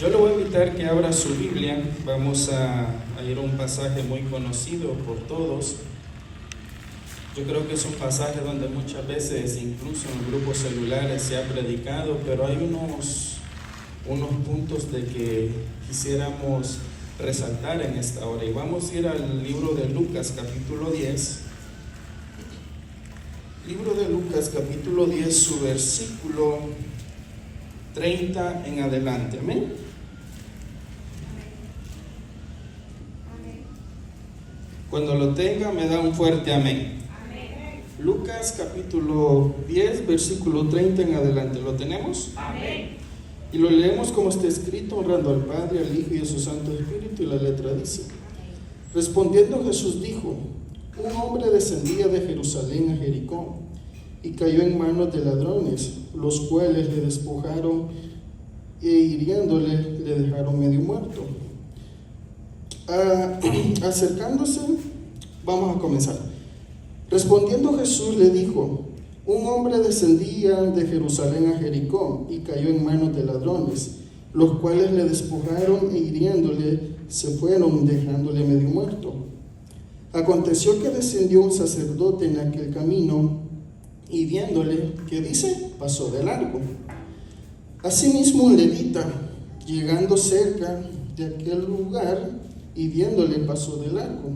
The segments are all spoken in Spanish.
Yo le voy a invitar que abra su Biblia. Vamos a ir a un pasaje muy conocido por todos. Yo creo que es un pasaje donde muchas veces, incluso en grupos celulares, se ha predicado, pero hay unos puntos de que quisiéramos resaltar en esta hora. Y vamos a ir al libro de Lucas, capítulo 10. Libro de Lucas, capítulo 10, su versículo 30 en adelante. Amén. Cuando lo tenga, me da un fuerte amén. Amén. Lucas capítulo 10, versículo 30 en adelante. ¿Lo tenemos? Amén. Y lo leemos como está escrito, honrando al Padre, al Hijo y a su Santo Espíritu. Y la letra dice: Respondiendo Jesús dijo: Un hombre descendía de Jerusalén a Jericó y cayó en manos de ladrones, los cuales le despojaron e hiriéndole le dejaron medio muerto. Acercándose, vamos a comenzar. Respondiendo Jesús le dijo: Un hombre descendía de Jerusalén a Jericó y cayó en manos de ladrones, los cuales le despojaron e hiriéndole se fueron dejándole medio muerto. Aconteció que descendió un sacerdote en aquel camino y viéndole, ¿qué dice? Pasó de largo. Asimismo un levita, llegando cerca de aquel lugar y viéndole, pasó de largo.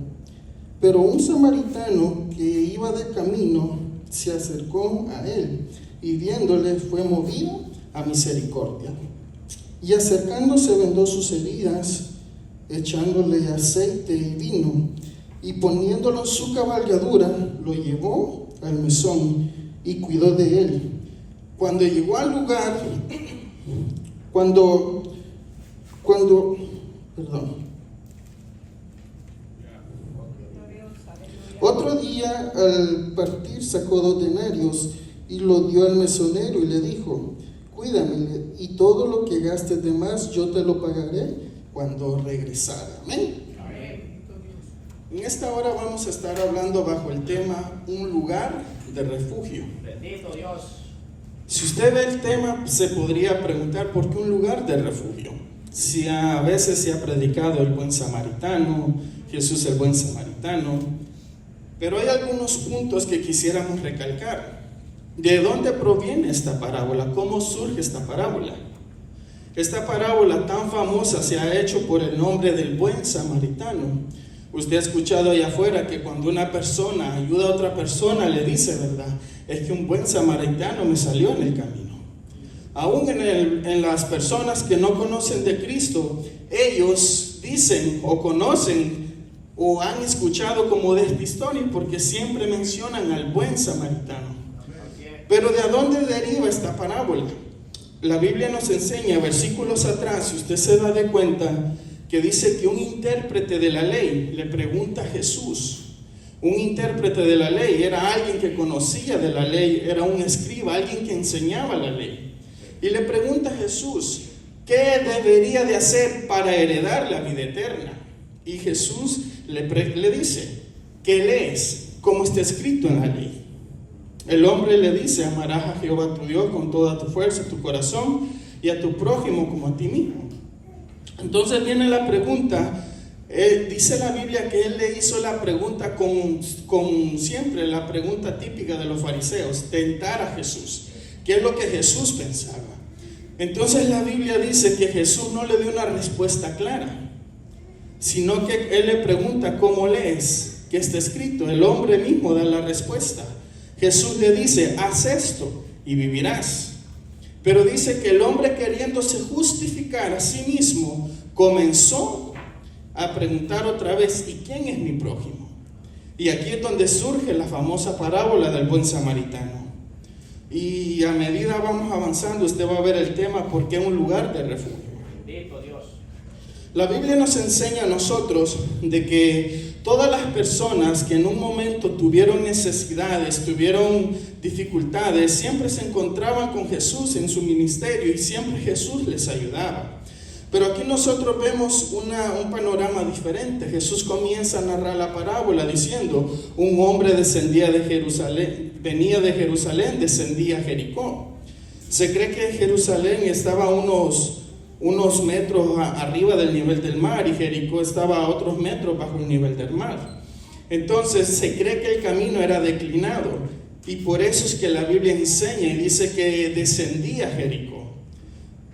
Pero un samaritano que iba de camino se acercó a él y viéndole fue movido a misericordia. Y acercándose vendó sus heridas, echándole aceite y vino, y poniéndolo en su cabalgadura, lo llevó al mesón y cuidó de él. Cuando llegó al lugar, Otro día al partir sacó 2 denarios y lo dio al mesonero y le dijo: Cuídame, y todo lo que gastes de más yo te lo pagaré cuando regresara. Amén. Amén. En esta hora vamos a estar hablando bajo el tema un lugar de refugio. Bendito Dios. Si usted ve el tema, se podría preguntar por qué un lugar de refugio. Si a veces se ha predicado el buen samaritano, Jesús el buen samaritano, pero hay algunos puntos que quisiéramos recalcar. ¿De dónde proviene esta parábola? ¿Cómo surge esta parábola? Esta parábola tan famosa se ha hecho por el nombre del buen samaritano. Usted ha escuchado allá afuera que cuando una persona ayuda a otra persona, le dice, ¿verdad? Es que un buen samaritano me salió en el camino. Aún en las personas que no conocen de Cristo, ellos dicen o conocen o han escuchado como de esta historia porque siempre mencionan al buen samaritano. Pero ¿de dónde deriva esta parábola? La Biblia nos enseña versículos atrás, si usted se da de cuenta, que dice que un intérprete de la ley le pregunta a Jesús. Un intérprete de la ley era alguien que conocía de la ley, era un escriba, alguien que enseñaba la ley. Y le pregunta a Jesús, ¿qué debería de hacer para heredar la vida eterna? Y Jesús le dice, ¿qué lees? ¿Cómo está escrito en la ley? El hombre le dice, amarás a Jehová tu Dios con toda tu fuerza, tu corazón, y a tu prójimo como a ti mismo. Entonces viene la pregunta, dice la Biblia que él le hizo la pregunta con siempre la pregunta típica de los fariseos, tentar a Jesús. ¿Qué es lo que Jesús pensaba? Entonces la Biblia dice que Jesús no le dio una respuesta clara, sino que él le pregunta, ¿cómo lees? ¿Qué está escrito? El hombre mismo da la respuesta. Jesús le dice, haz esto y vivirás. Pero dice que el hombre, queriéndose justificar a sí mismo, comenzó a preguntar otra vez, ¿y quién es mi prójimo? Y aquí es donde surge la famosa parábola del buen samaritano. Y a medida vamos avanzando, usted va a ver el tema, porque es un lugar de refugio. Bendito Dios. La Biblia nos enseña a nosotros de que todas las personas que en un momento tuvieron necesidades, tuvieron dificultades, siempre se encontraban con Jesús en su ministerio y siempre Jesús les ayudaba. Pero aquí nosotros vemos un panorama diferente. Jesús comienza a narrar la parábola diciendo, un hombre venía de Jerusalén, descendía a Jericó. Se cree que Jerusalén estaba a unos unos metros arriba del nivel del mar y Jericó estaba a otros metros bajo el nivel del mar. Entonces se cree que el camino era declinado y por eso es que la Biblia enseña y dice que descendía Jericó.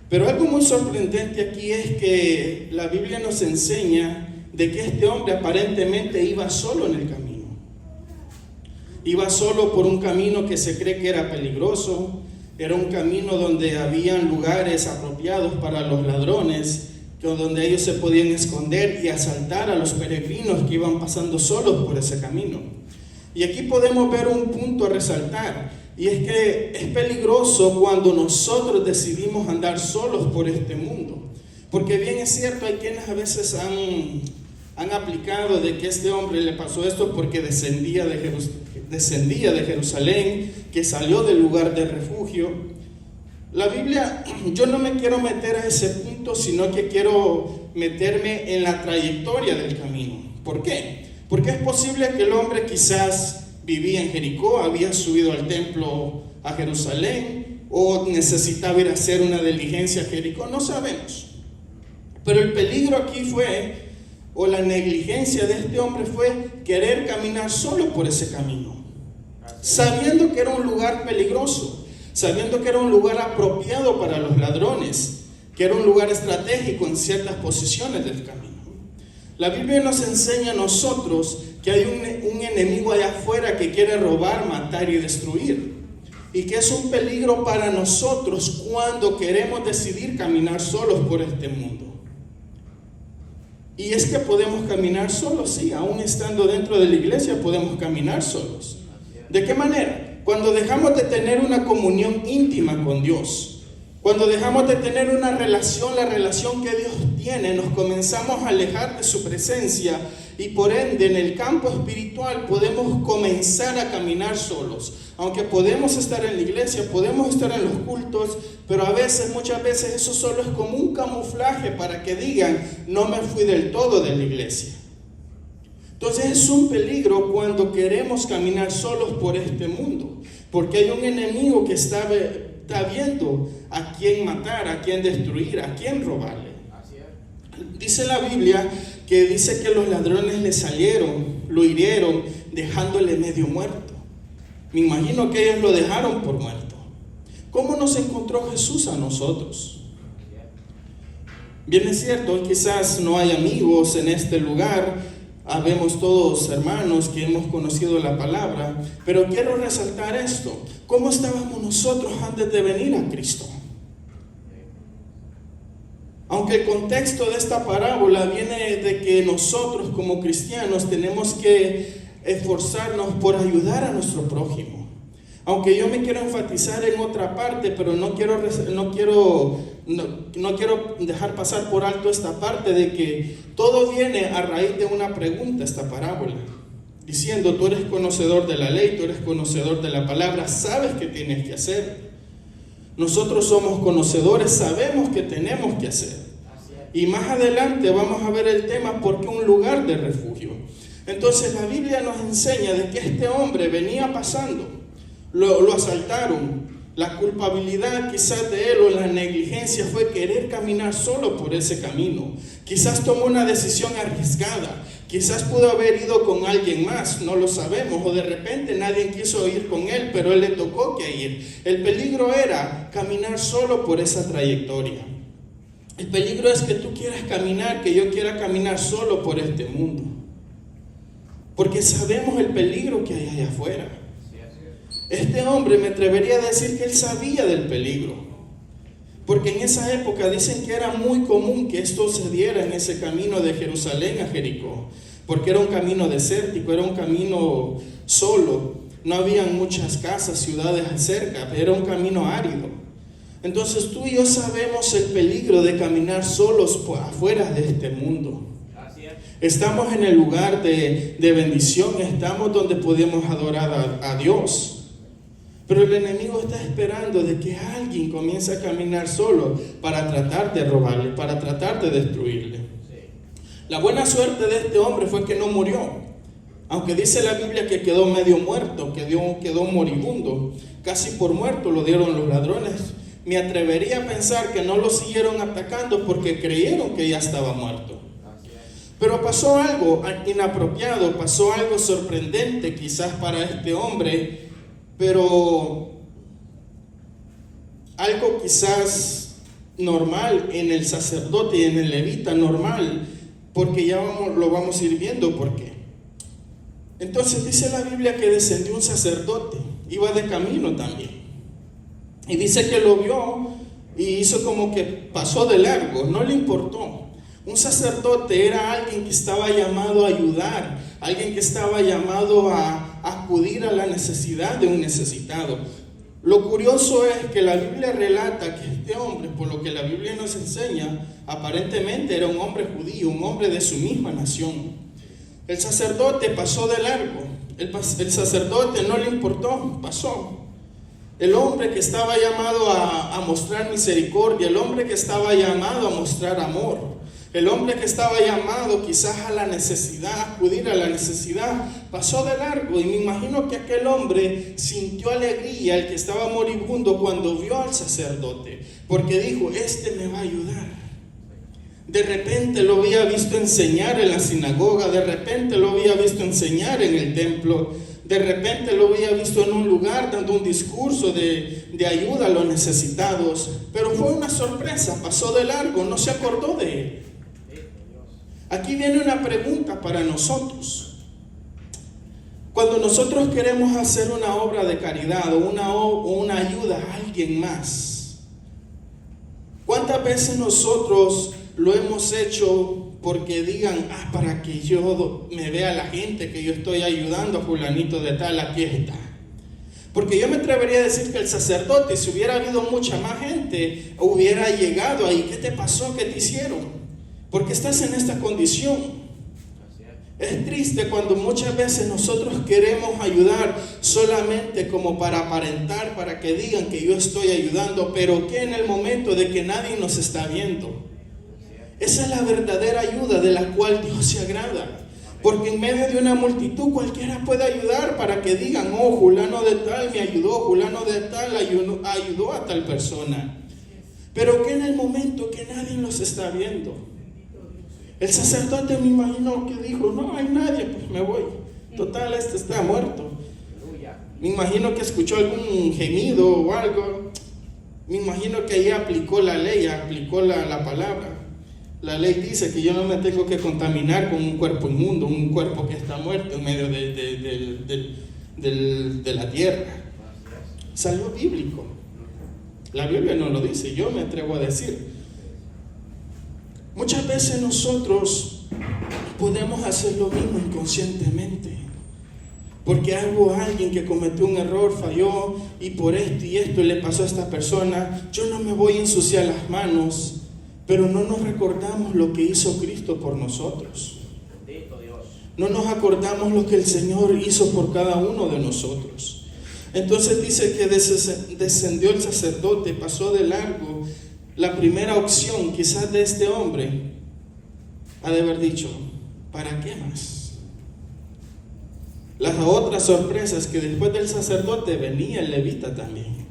Pero algo muy sorprendente aquí es que la Biblia nos enseña de que este hombre aparentemente iba solo en el camino. Iba solo por un camino que se cree que era peligroso. Era un camino donde habían lugares apropiados para los ladrones, donde ellos se podían esconder y asaltar a los peregrinos que iban pasando solos por ese camino. Y aquí podemos ver un punto a resaltar, y es que es peligroso cuando nosotros decidimos andar solos por este mundo. Porque bien es cierto, hay quienes a veces han aplicado de que este hombre le pasó esto porque descendía de Jerusalén, que salió del lugar de refugio. La Biblia, yo no me quiero meter a ese punto, sino que quiero meterme en la trayectoria del camino. ¿Por qué? Porque es posible que el hombre quizás vivía en Jericó, había subido al templo a Jerusalén, o necesitaba ir a hacer una diligencia a Jericó, no sabemos. Pero el peligro aquí fue, o la negligencia de este hombre fue querer caminar solo por ese camino, sabiendo que era un lugar peligroso, sabiendo que era un lugar apropiado para los ladrones, que era un lugar estratégico en ciertas posiciones del camino. La Biblia nos enseña a nosotros que hay un enemigo allá afuera que quiere robar, matar y destruir, y que es un peligro para nosotros cuando queremos decidir caminar solos por este mundo. Y es que podemos caminar solos, sí, aún estando dentro de la iglesia podemos caminar solos. ¿De qué manera? Cuando dejamos de tener una comunión íntima con Dios, cuando dejamos de tener una relación, la relación que Dios tiene, nos comenzamos a alejar de su presencia y por ende en el campo espiritual podemos comenzar a caminar solos. Aunque podemos estar en la iglesia, podemos estar en los cultos, pero muchas veces eso solo es como un camuflaje para que digan, no me fui del todo de la iglesia. Entonces es un peligro cuando queremos caminar solos por este mundo, porque hay un enemigo que está viendo a quién matar, a quién destruir, a quién robarle. Dice la Biblia que dice que los ladrones le salieron, lo hirieron, dejándole medio muerto. Me imagino que ellos lo dejaron por muerto. ¿Cómo nos encontró Jesús a nosotros? Bien es cierto, quizás no hay amigos en este lugar, habemos todos hermanos que hemos conocido la palabra, pero quiero resaltar esto. ¿Cómo estábamos nosotros antes de venir a Cristo? Aunque el contexto de esta parábola viene de que nosotros como cristianos tenemos que esforzarnos por ayudar a nuestro prójimo. Aunque yo me quiero enfatizar en otra parte, pero no quiero dejar pasar por alto esta parte de que todo viene a raíz de una pregunta, esta parábola, diciendo: tú eres conocedor de la ley, tú eres conocedor de la palabra, sabes qué tienes que hacer. Nosotros somos conocedores, sabemos qué tenemos que hacer. Y más adelante vamos a ver el tema ¿por qué un lugar de refugio? Entonces la Biblia nos enseña de que este hombre venía pasando, lo asaltaron. La culpabilidad quizás de él o la negligencia fue querer caminar solo por ese camino. Quizás tomó una decisión arriesgada, quizás pudo haber ido con alguien más, no lo sabemos, o de repente nadie quiso ir con él, pero él le tocó que ir. El peligro era caminar solo por esa trayectoria. El peligro es que tú quieras caminar, que yo quiera caminar solo por este mundo, porque sabemos el peligro que hay allá afuera. Este hombre me atrevería a decir que él sabía del peligro, porque en esa época dicen que era muy común que esto se diera en ese camino de Jerusalén a Jericó, porque era un camino desértico, era un camino solo, no habían muchas casas, ciudades cerca, era un camino árido. Entonces tú y yo sabemos el peligro de caminar solos por afuera de este mundo. Estamos en el lugar de bendición, estamos donde podemos adorar a Dios. Pero el enemigo está esperando de que alguien comience a caminar solo para tratar de robarle, para tratar de destruirle. La buena suerte de este hombre fue que no murió. Aunque dice la Biblia que quedó medio muerto, quedó moribundo, casi por muerto lo dieron los ladrones. me atrevería a pensar que no lo siguieron atacando porque creyeron que ya estaba muerto. Pero pasó algo inapropiado, pasó algo sorprendente quizás para este hombre, pero algo quizás normal en el sacerdote y en el levita, normal, porque ya lo vamos a ir viendo por qué. Entonces dice la Biblia que descendió un sacerdote, iba de camino también, y dice que lo vio y hizo como que pasó de largo, no le importó. Un sacerdote era alguien que estaba llamado a ayudar, alguien que estaba llamado a acudir a la necesidad de un necesitado. Lo curioso es que la Biblia relata que este hombre, por lo que la Biblia nos enseña, aparentemente era un hombre judío, un hombre de su misma nación. El sacerdote pasó de largo, el sacerdote no le importó, pasó. El hombre que estaba llamado a mostrar misericordia, el hombre que estaba llamado a mostrar amor, el hombre que estaba llamado quizás a la necesidad, acudir a la necesidad, pasó de largo. Y me imagino que aquel hombre sintió alegría, el que estaba moribundo, cuando vio al sacerdote, porque dijo, este me va a ayudar. De repente lo había visto enseñar en la sinagoga, de repente lo había visto enseñar en el templo, de repente lo había visto en un lugar dando un discurso de ayuda a los necesitados, pero fue una sorpresa, pasó de largo, no se acordó de él. Aquí viene una pregunta para nosotros. Cuando nosotros queremos hacer una obra de caridad o una ayuda a alguien más, ¿cuántas veces nosotros lo hemos hecho porque digan, para que yo me vea la gente que yo estoy ayudando a fulanito de tal, aquí está? Porque yo me atrevería a decir que el sacerdote, si hubiera habido mucha más gente, hubiera llegado ahí. ¿Qué te pasó? ¿Qué te hicieron? Porque estás en esta condición. Es triste cuando muchas veces nosotros queremos ayudar solamente como para aparentar, para que digan que yo estoy ayudando, pero que en el momento de que nadie nos está viendo. Esa es la verdadera ayuda de la cual Dios se agrada. Porque en medio de una multitud cualquiera puede ayudar para que digan, fulano de tal me ayudó, fulano de tal ayudó a tal persona. Pero que en el momento que nadie los está viendo. El sacerdote me imagino que dijo, no hay nadie, pues me voy. Total, este está muerto. Me imagino que escuchó algún gemido o algo. Me imagino que ahí aplicó la ley, aplicó la palabra. La ley dice que yo no me tengo que contaminar con un cuerpo inmundo, un cuerpo que está muerto en medio de la tierra. Salió bíblico. La Biblia no lo dice, yo me atrevo a decir. Muchas veces nosotros podemos hacer lo mismo inconscientemente. Porque hubo alguien que cometió un error, falló, y por esto y esto le pasó a esta persona. Yo no me voy a ensuciar las manos. Pero no nos recordamos lo que hizo Cristo por nosotros. No nos acordamos lo que el Señor hizo por cada uno de nosotros. Entonces dice que descendió el sacerdote, pasó de largo. La primera opción quizás de este hombre ha de haber dicho, ¿para qué más? Las otras sorpresas que después del sacerdote venía el levita también.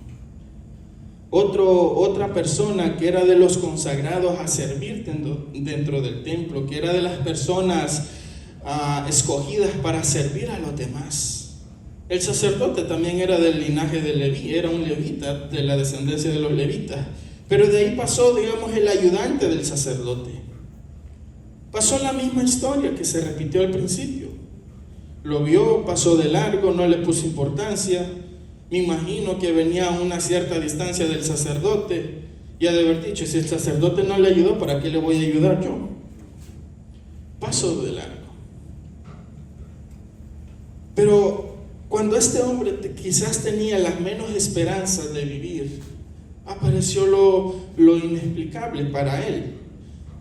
Otra persona que era de los consagrados a servir dentro del templo, que era de las personas escogidas para servir a los demás. El sacerdote también era del linaje de Leví, era un levita, de la descendencia de los levitas. Pero de ahí pasó, digamos, el ayudante del sacerdote. Pasó la misma historia que se repitió al principio. Lo vio, pasó de largo, no le puso importancia. Me imagino que venía a una cierta distancia del sacerdote y ha de haber dicho, si el sacerdote no le ayudó, ¿para qué le voy a ayudar yo? Pasó de largo. Pero cuando este hombre quizás tenía las menos esperanzas de vivir, apareció lo inexplicable para él,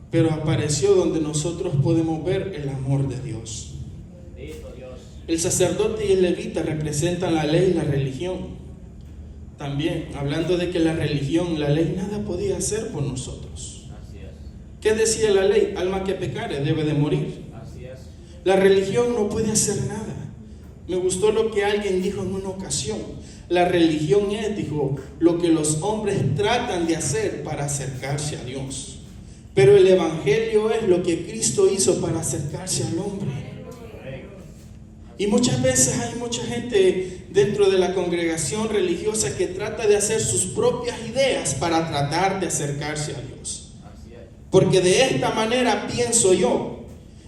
pero apareció donde nosotros podemos ver el amor de Dios. El sacerdote y el levita representan la ley y la religión. También, hablando de que la religión, la ley nada podía hacer por nosotros. ¿Qué decía la ley? Alma que pecare debe de morir. La religión no puede hacer nada. Me gustó lo que alguien dijo en una ocasión. La religión es, dijo, lo que los hombres tratan de hacer para acercarse a Dios. Pero el evangelio es lo que Cristo hizo para acercarse al hombre. Y muchas veces hay mucha gente dentro de la congregación religiosa que trata de hacer sus propias ideas para tratar de acercarse a Dios. Porque de esta manera pienso yo.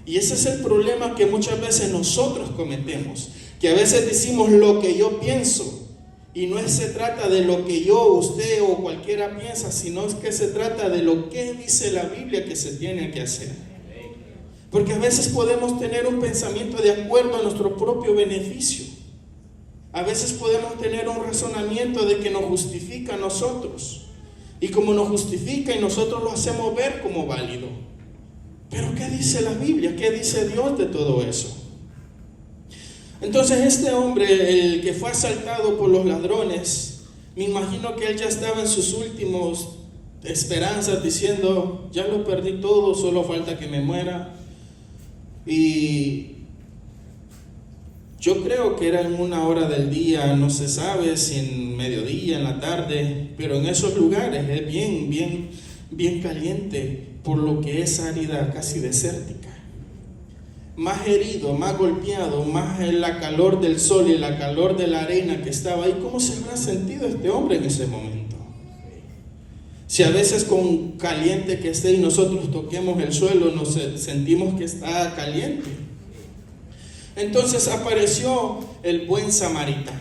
Y ese es el problema que muchas veces nosotros cometemos. Que a veces decimos lo que yo pienso. Y no se trata de lo que yo, usted o cualquiera piensa, sino es que se trata de lo que dice la Biblia que se tiene que hacer. Porque a veces podemos tener un pensamiento de acuerdo a nuestro propio beneficio. A veces podemos tener un razonamiento de que nos justifica a nosotros. Y como nos justifica y nosotros lo hacemos ver como válido. Pero ¿qué dice la Biblia? ¿Qué dice Dios de todo eso? Entonces este hombre, el que fue asaltado por los ladrones, me imagino que él ya estaba en sus últimos esperanzas diciendo, ya lo perdí todo, solo falta que me muera. Y yo creo que era en una hora del día, no se sabe si en mediodía, en la tarde, pero en esos lugares es bien caliente, por lo que es árida, casi desértica. Más herido, más golpeado, más en la calor del sol y la calor de la arena que estaba ahí. ¿Cómo se habrá sentido este hombre en ese momento? Si a veces con caliente que esté y nosotros toquemos el suelo, nos sentimos que está caliente. Entonces apareció el buen samaritano.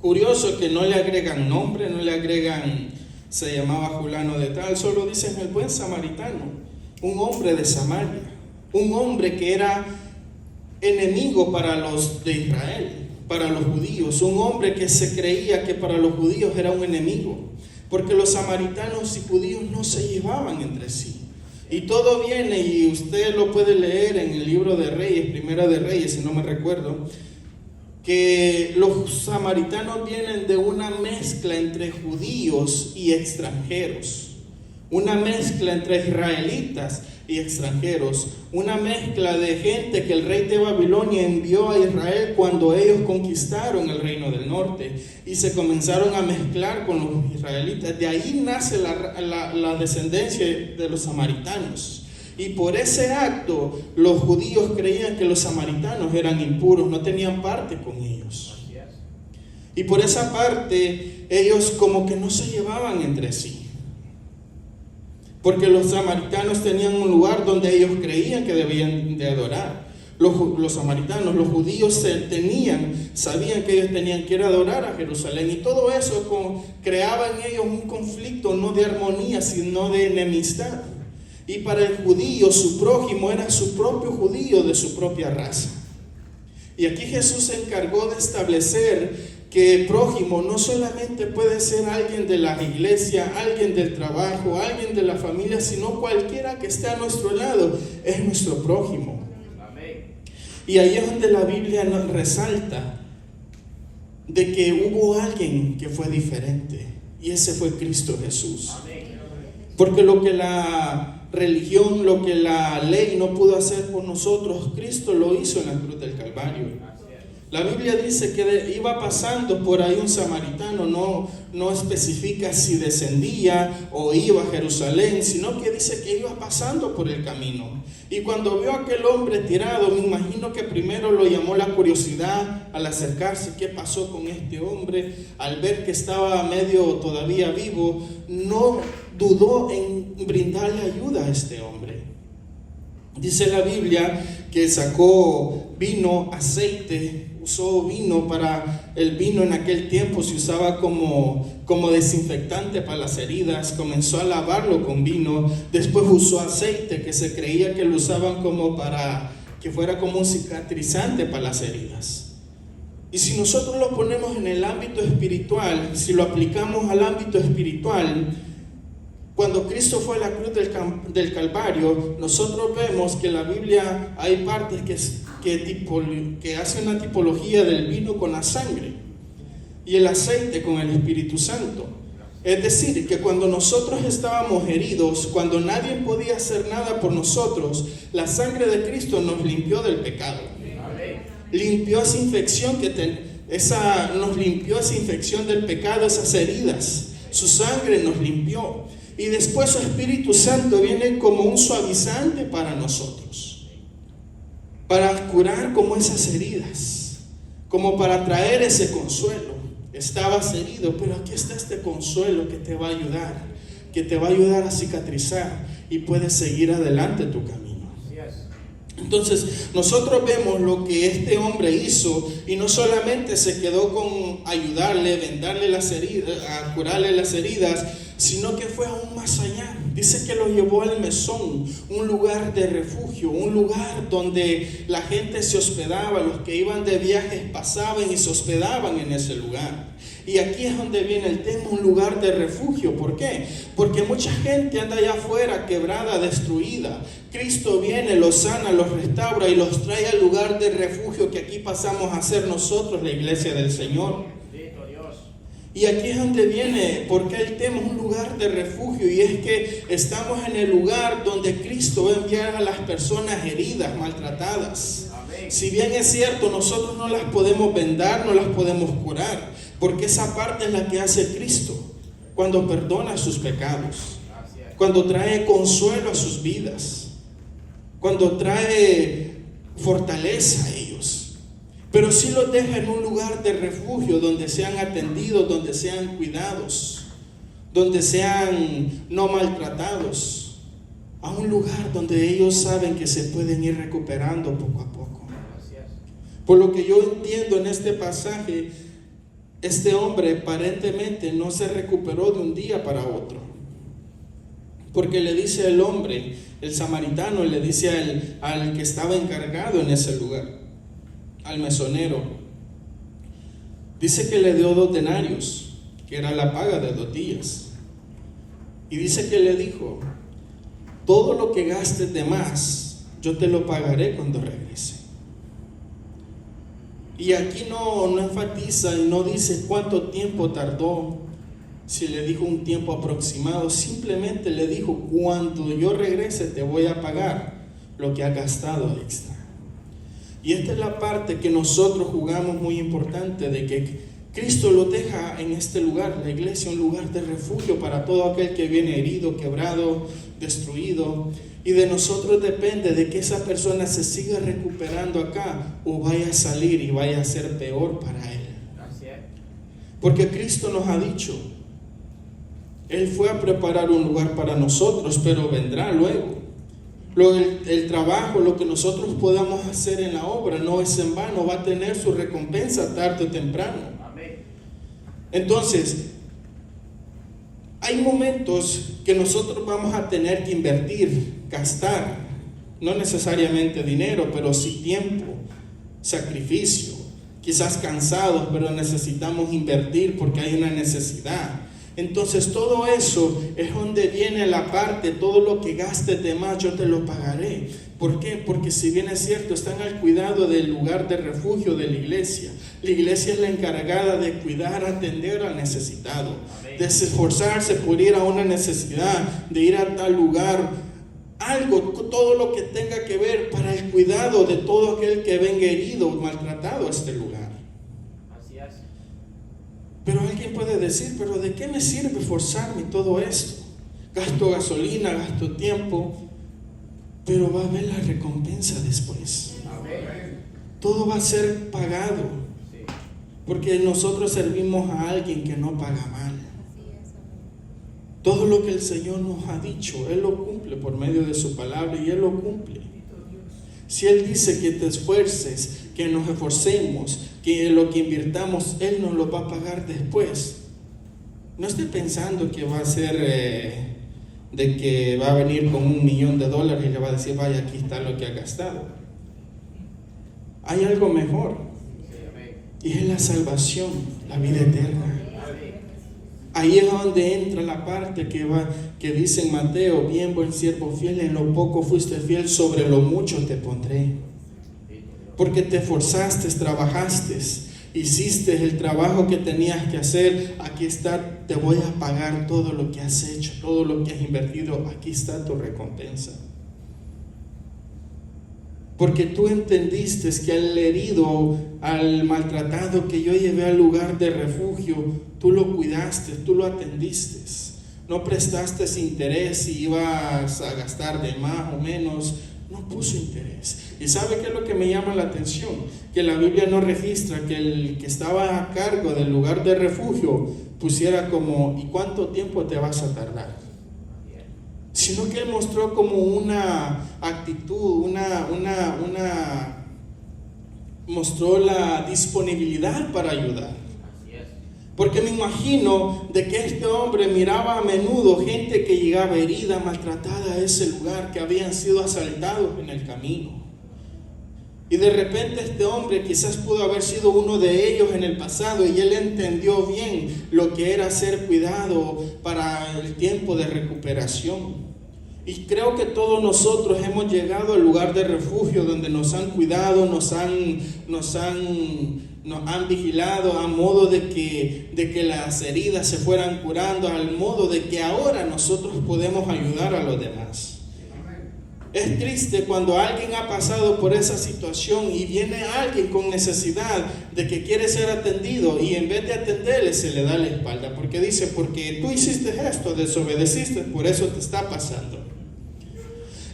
Curioso que no le agregan nombre, no le agregan, se llamaba fulano de tal, solo dicen el buen samaritano, un hombre de Samaria. Un hombre que era enemigo para los de Israel, para los judíos. Un hombre que se creía que para los judíos era un enemigo. Porque los samaritanos y judíos no se llevaban entre sí. Y todo viene, y usted lo puede leer en el libro de Reyes, Primera de Reyes, si no me recuerdo, que los samaritanos vienen de una mezcla entre judíos y extranjeros. Una mezcla entre israelitas y extranjeros, una mezcla de gente que el rey de Babilonia envió a Israel cuando ellos conquistaron el reino del norte y se comenzaron a mezclar con los israelitas. De ahí nace la descendencia de los samaritanos. Y por ese acto los judíos creían que los samaritanos eran impuros, no tenían parte con ellos. Y por esa parte ellos como que no se llevaban entre sí. Porque los samaritanos tenían un lugar donde ellos creían que debían de adorar. Los samaritanos, los judíos sabían que ellos tenían que ir a adorar a Jerusalén. Y todo eso creaba en ellos un conflicto, no de armonía, sino de enemistad. Y para el judío, su prójimo era su propio judío de su propia raza. Y aquí Jesús se encargó de establecer que el prójimo no solamente puede ser alguien de la iglesia, alguien del trabajo, alguien de la familia, sino cualquiera que esté a nuestro lado es nuestro prójimo. Amén. Y ahí es donde la Biblia nos resalta de que hubo alguien que fue diferente, y ese fue Cristo Jesús. Amén. Porque lo que la religión, lo que la ley no pudo hacer por nosotros, Cristo lo hizo en la cruz del Calvario. La Biblia dice que iba pasando por ahí un samaritano, no especifica si descendía o iba a Jerusalén, sino que dice que iba pasando por el camino. Y cuando vio a aquel hombre tirado, me imagino que primero lo llamó la curiosidad al acercarse. ¿Qué pasó con este hombre? Al ver que estaba medio todavía vivo, no dudó en brindarle ayuda a este hombre. Dice la Biblia que sacó vino, aceite. Usó vino. Para el vino en aquel tiempo se usaba como desinfectante para las heridas. Comenzó a lavarlo con vino. Después usó aceite, que se creía que lo usaban como para que fuera como un cicatrizante para las heridas. Y si nosotros lo ponemos en el ámbito espiritual, si lo aplicamos al ámbito espiritual, cuando Cristo fue a la cruz del Calvario, nosotros vemos que en la Biblia hay partes que hacen una tipología del vino con la sangre y el aceite con el Espíritu Santo. Es decir, que cuando nosotros estábamos heridos, cuando nadie podía hacer nada por nosotros, la sangre de Cristo nos limpió del pecado. limpió esa infección nos limpió esa infección del pecado, esas heridas. Su sangre nos limpió. Y después su Espíritu Santo viene como un suavizante para nosotros, para curar como esas heridas, como para traer ese consuelo. Estabas herido, pero aquí está este consuelo que te va a ayudar, a cicatrizar y puedes seguir adelante tu camino. Entonces nosotros vemos lo que este hombre hizo, y no solamente se quedó con ayudarle, vendarle las heridas, a curarle las heridas, sino que fue aún más allá. Dice que lo llevó al mesón, un lugar de refugio, un lugar donde la gente se hospedaba, los que iban de viajes pasaban y se hospedaban en ese lugar. Y aquí es donde viene el tema, un lugar de refugio. ¿Por qué? Porque mucha gente anda allá afuera quebrada, destruida. Cristo viene, los sana, los restaura y los trae al lugar de refugio que aquí pasamos a ser nosotros, la iglesia del Señor. Y aquí es donde viene, porque el tema es un lugar de refugio, y es que estamos en el lugar donde Cristo va a enviar a las personas heridas, maltratadas. Amén. Si bien es cierto, nosotros no las podemos vendar, no las podemos curar, porque esa parte es la que hace Cristo, cuando perdona sus pecados, cuando trae consuelo a sus vidas, cuando trae fortaleza a ellos. Pero sí los deja en un lugar de refugio, donde sean atendidos, donde sean cuidados, donde sean no maltratados, a un lugar donde ellos saben que se pueden ir recuperando poco a poco. Por lo que yo entiendo en este pasaje, este hombre aparentemente no se recuperó de un día para otro, porque le dice el hombre, el samaritano, le dice al que estaba encargado en ese lugar, al mesonero, dice que le dio 2 denarios, que era la paga de 2 días, y dice que le dijo: todo lo que gastes de más, yo te lo pagaré cuando regrese. Y aquí no enfatiza y no dice cuánto tiempo tardó, si le dijo un tiempo aproximado, simplemente le dijo: cuando yo regrese te voy a pagar lo que has gastado extra. Y esta es la parte que nosotros jugamos muy importante, de que Cristo lo deja en este lugar, la iglesia, un lugar de refugio para todo aquel que viene herido, quebrado, destruido. Y de nosotros depende de que esa persona se siga recuperando acá o vaya a salir y vaya a ser peor para él. Porque Cristo nos ha dicho, Él fue a preparar un lugar para nosotros, pero vendrá luego. El trabajo, lo que nosotros podamos hacer en la obra no es en vano, va a tener su recompensa tarde o temprano. Amén. Entonces, hay momentos que nosotros vamos a tener que invertir, gastar, no necesariamente dinero, pero sí tiempo, sacrificio, quizás cansados, pero necesitamos invertir porque hay una necesidad. Entonces todo eso es donde viene la parte, todo lo que gastes de más yo te lo pagaré. ¿Por qué? Porque si bien es cierto, están al cuidado del lugar de refugio de la iglesia. La iglesia es la encargada de cuidar, atender al necesitado, de esforzarse por ir a una necesidad, de ir a tal lugar, algo, todo lo que tenga que ver para el cuidado de todo aquel que venga herido o maltratado a este lugar. Pero alguien puede decir: pero ¿de qué me sirve esforzarme todo esto? Gasto gasolina, gasto tiempo, pero va a haber la recompensa después. Amén. Todo va a ser pagado, porque nosotros servimos a alguien que no paga mal. Todo lo que el Señor nos ha dicho, Él lo cumple por medio de su palabra, y Él lo cumple. Si Él dice que te esfuerces, que nos esforcemos, que lo que invirtamos, Él nos lo va a pagar después. No esté pensando que va a ser de que va a venir con $1,000,000 y le va a decir: vaya, aquí está lo que ha gastado. Hay algo mejor, y es la salvación, la vida eterna. Ahí es donde entra la parte que dice en Mateo: bien, buen siervo fiel, en lo poco fuiste fiel, sobre lo mucho te pondré. Porque te esforzaste, trabajaste, hiciste el trabajo que tenías que hacer. Aquí está, te voy a pagar todo lo que has hecho, todo lo que has invertido. Aquí está tu recompensa. Porque tú entendiste que al herido, al maltratado que yo llevé al lugar de refugio, tú lo cuidaste, tú lo atendiste. No prestaste interés si ibas a gastar de más o menos. No puso interés. ¿Y sabe qué es lo que me llama la atención? Que la Biblia no registra que el que estaba a cargo del lugar de refugio pusiera como, ¿y cuánto tiempo te vas a tardar? Sino que él mostró como una actitud, mostró la disponibilidad para ayudar. Porque me imagino de que este hombre miraba a menudo gente que llegaba herida, maltratada a ese lugar, que habían sido asaltados en el camino. Y de repente este hombre quizás pudo haber sido uno de ellos en el pasado, y él entendió bien lo que era ser cuidado para el tiempo de recuperación. Y creo que todos nosotros hemos llegado al lugar de refugio donde nos han cuidado, nos han vigilado a modo de que las heridas se fueran curando, al modo de que ahora nosotros podemos ayudar a los demás. Es triste cuando alguien ha pasado por esa situación y viene alguien con necesidad de que quiere ser atendido, y en vez de atenderle se le da la espalda porque dice, porque tú hiciste esto, desobedeciste, por eso te está pasando.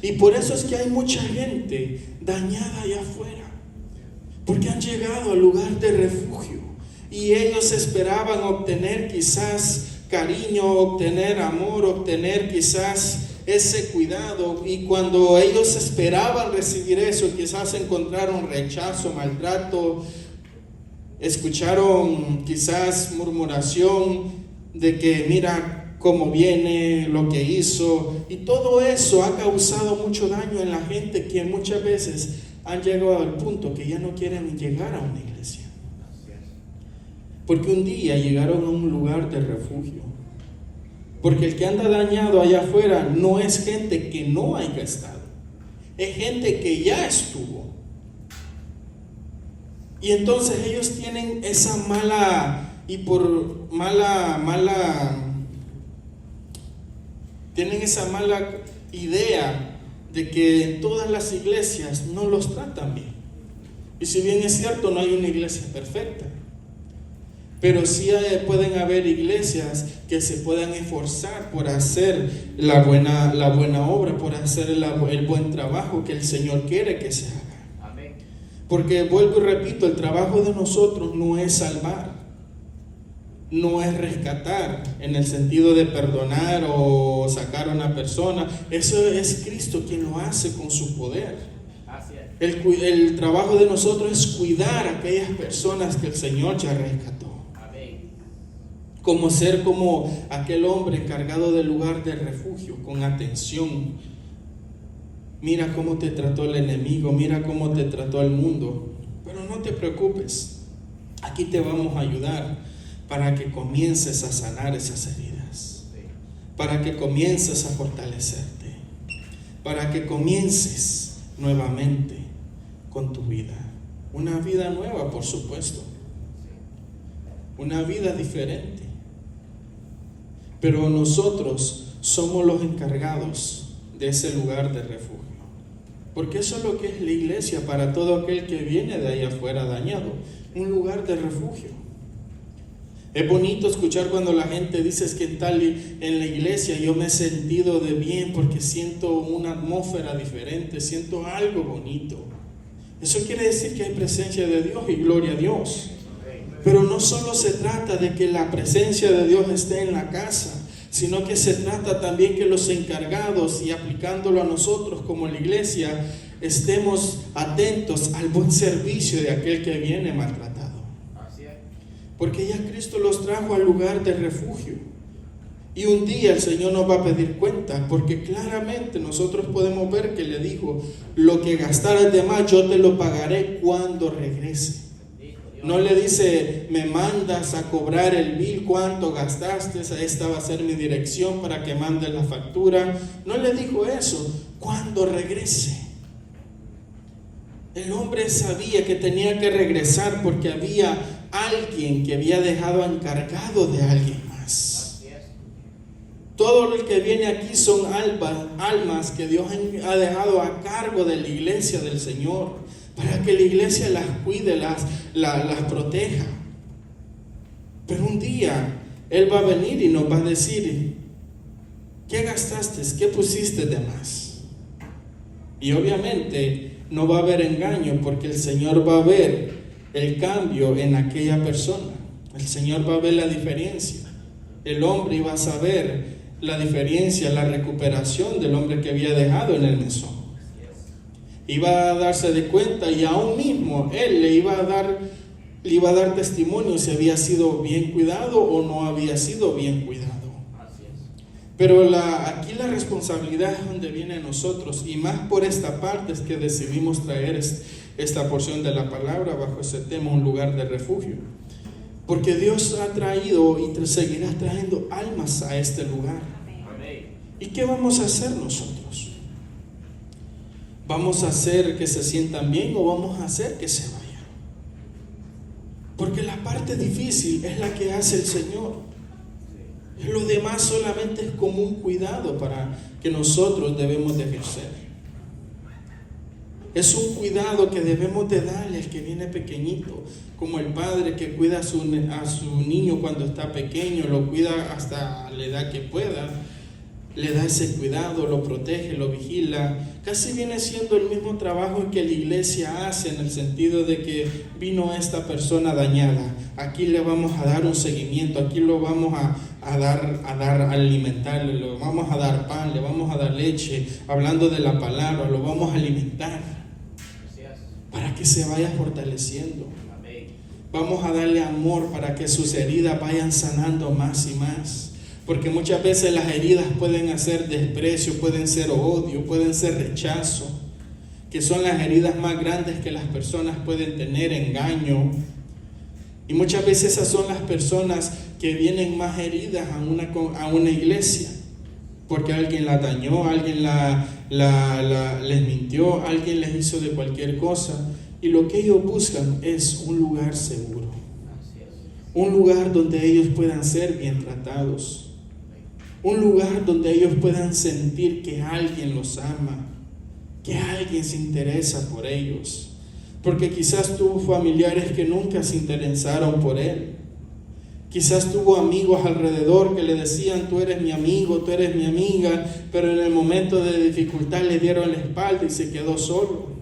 Y por eso es que hay mucha gente dañada allá afuera, porque han llegado al lugar de refugio y ellos esperaban obtener quizás cariño, obtener amor, obtener quizás ese cuidado, y cuando ellos esperaban recibir eso, quizás encontraron rechazo, maltrato, escucharon quizás murmuración de que mira cómo viene, lo que hizo, y todo eso ha causado mucho daño en la gente, que muchas veces han llegado al punto que ya no quieren llegar a una iglesia, porque un día llegaron a un lugar de refugio. Porque el que anda dañado allá afuera no es gente que no haya estado, es gente que ya estuvo. Y entonces ellos tienen esa tienen esa mala idea de que en todas las iglesias no los tratan bien. Y si bien es cierto, no hay una iglesia perfecta, pero sí pueden haber iglesias que se puedan esforzar por hacer la buena obra, por hacer el buen trabajo que el Señor quiere que se haga. Amén. Porque vuelvo y repito, el trabajo de nosotros no es salvar, no es rescatar en el sentido de perdonar o sacar a una persona. Eso es Cristo quien lo hace con su poder. El trabajo de nosotros es cuidar a aquellas personas que el Señor ya rescató. Como ser como aquel hombre encargado del lugar de refugio, con atención. Mira cómo te trató el enemigo, mira cómo te trató el mundo, pero no te preocupes, aquí te vamos a ayudar para que comiences a sanar esas heridas, para que comiences a fortalecerte, para que comiences nuevamente con tu vida, una vida nueva, por supuesto, una vida diferente. Pero nosotros somos los encargados de ese lugar de refugio, porque eso es lo que es la iglesia para todo aquel que viene de allá afuera dañado, un lugar de refugio. Es bonito escuchar cuando la gente dice es que en la iglesia yo me he sentido de bien porque siento una atmósfera diferente, siento algo bonito. Eso quiere decir que hay presencia de Dios y gloria a Dios. Pero no solo se trata de que la presencia de Dios esté en la casa, sino que se trata también que los encargados, y aplicándolo a nosotros como la iglesia, estemos atentos al buen servicio de aquel que viene maltratado. Porque ya Cristo los trajo al lugar de refugio. Y un día el Señor nos va a pedir cuenta, porque claramente nosotros podemos ver que le dijo, lo que gastaras de más yo te lo pagaré cuando regrese. No le dice, me mandas a cobrar el bill, cuánto gastaste, esta va a ser mi dirección para que mandes la factura. No le dijo eso, cuando regrese. El hombre sabía que tenía que regresar porque había alguien que había dejado encargado de alguien más. todo el que viene aquí son almas que Dios ha dejado a cargo de la iglesia del Señor, para que la iglesia las cuide, las proteja. Pero un día Él va a venir y nos va a decir: ¿qué gastaste? ¿Qué pusiste de más? Y obviamente no va a haber engaño, porque el Señor va a ver el cambio en aquella persona. El Señor va a ver la diferencia. El hombre iba a saber la diferencia, la recuperación del hombre que había dejado en el mesón. Iba a darse de cuenta, y aún mismo Él le iba a dar testimonio si había sido bien cuidado o no había sido bien cuidado. Pero aquí la responsabilidad es donde viene a nosotros, y más por esta parte es que decidimos traer esta porción de la palabra bajo ese tema, un lugar de refugio. Porque Dios ha traído y seguirá trayendo almas a este lugar. ¿Y qué vamos a hacer nosotros? ¿Vamos a hacer que se sientan bien o vamos a hacer que se vayan? Porque la parte difícil es la que hace el Señor. Lo demás solamente es como un cuidado para que nosotros debemos de ejercer. Es un cuidado que debemos de darle al que viene pequeñito, como el padre que cuida a su niño cuando está pequeño, lo cuida hasta la edad que pueda, le da ese cuidado, lo protege, lo vigila. Casi viene siendo el mismo trabajo que la iglesia hace, en el sentido de que vino esta persona dañada, aquí le vamos a dar un seguimiento, aquí lo vamos a dar alimentarle, le vamos a dar pan, le vamos a dar leche, hablando de la palabra, lo vamos a alimentar para que se vaya fortaleciendo. Vamos a darle amor para que sus heridas vayan sanando más y más. Porque muchas veces las heridas pueden ser desprecio, pueden ser odio, pueden ser rechazo, que son las heridas más grandes que las personas pueden tener, engaño. Y muchas veces esas son las personas que vienen más heridas a una iglesia, porque alguien la dañó, alguien les mintió, alguien les hizo de cualquier cosa. Y lo que ellos buscan es un lugar seguro, un lugar donde ellos puedan ser bien tratados, un lugar donde ellos puedan sentir que alguien los ama, que alguien se interesa por ellos. Porque quizás tuvo familiares que nunca se interesaron por él. Quizás tuvo amigos alrededor que le decían: tú eres mi amigo, tú eres mi amiga, pero en el momento de dificultad le dieron la espalda y se quedó solo.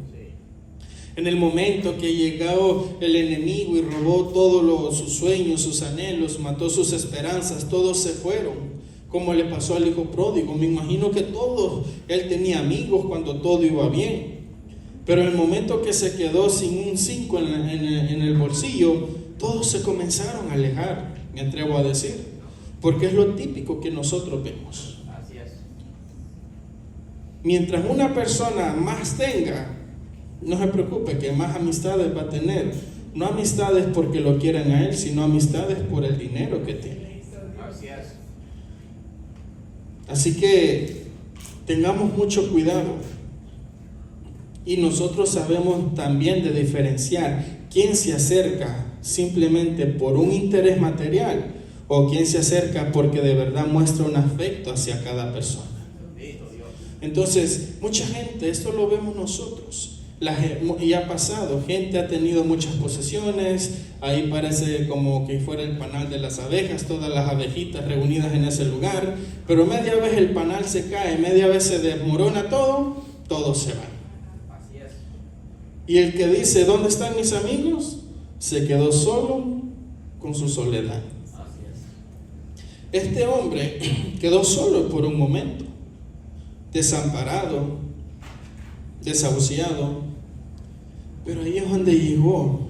En el momento que llegó el enemigo y robó todos sus sueños, sus anhelos, mató sus esperanzas, todos se fueron. Como le pasó al hijo pródigo. Me imagino que él tenía amigos cuando todo iba bien, pero en el momento que se quedó sin un 5 en el bolsillo, todos se comenzaron a alejar, me atrevo a decir, porque es lo típico que nosotros vemos. Así es. Mientras una persona más tenga, no se preocupe que más amistades va a tener. No amistades porque lo quieran a él, sino amistades por el dinero que tiene. Así es. Así que tengamos mucho cuidado. Y nosotros sabemos también de diferenciar quién se acerca simplemente por un interés material o quién se acerca porque de verdad muestra un afecto hacia cada persona. Entonces, mucha gente, esto lo vemos nosotros. Y ha pasado, gente ha tenido muchas posesiones, ahí parece como que fuera el panal de las abejas, todas las abejitas reunidas en ese lugar, pero media vez el panal se cae, media vez se desmorona todo, todos se van. Así es. Y el que dice: ¿dónde están mis amigos?, se quedó solo con su soledad. Así es. Este hombre quedó solo por un momento, desamparado, desahuciado, pero ahí es donde llegó